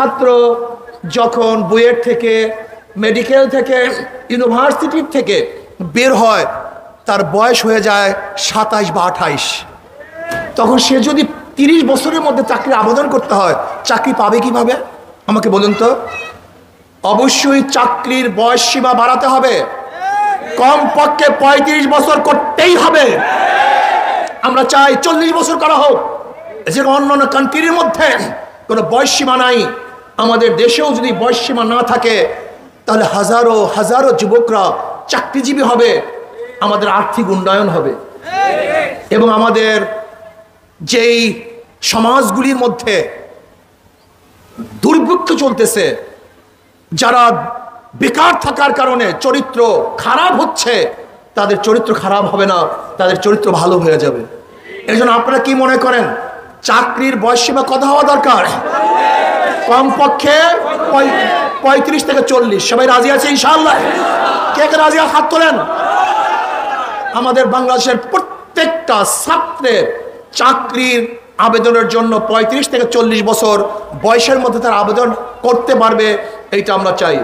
ছাত্র যখন বুয়েট থেকে, মেডিকেল থেকে, ইউনিভার্সিটির থেকে বের হয়, তার বয়স হয়ে যায় 27 বা 28। তখন সে যদি 30 বছরের মধ্যে চাকরির আবেদন করতে হয়, চাকরি পাবে কিভাবে আমাকে বলুন তো? অবশ্যই চাকরির বয়স সীমা বাড়াতে হবে, কমপক্ষে 35 বছর করতেই হবে। আমরা চাই 40 বছর করা হোক, যে অন্যান্য কান্ট্রির মধ্যে কোনো বয়স সীমা নাই। আমাদের দেশেও যদি বয়স সীমা না থাকে, তাহলে হাজারো হাজারো যুবকরা চাকরিজীবী হবে, আমাদের আর্থিক উন্নয়ন হবে। এবং আমাদের যেই সমাজগুলির মধ্যে দুর্ভিক্ষ চলতেছে, যারা বেকার থাকার কারণে চরিত্র খারাপ হচ্ছে, তাদের চরিত্র খারাপ হবে না, তাদের চরিত্র ভালো হয়ে যাবে। এই জন্য আপনারা কি মনে করেন, চাকরির বয়সসীমা কত হওয়া দরকার? কমপক্ষে 35 থেকে 40। সবাই রাজি আছে ইনশাআল্লাহ? কে কে রাজি? হাত তোলেন। আমাদের বাংলাদেশের প্রত্যেকটা ছাত্রের চাকরির আবেদনের জন্য 35 থেকে 40 বছর বয়সের মধ্যে তার আবেদন করতে পারবে, এইটা আমরা চাই।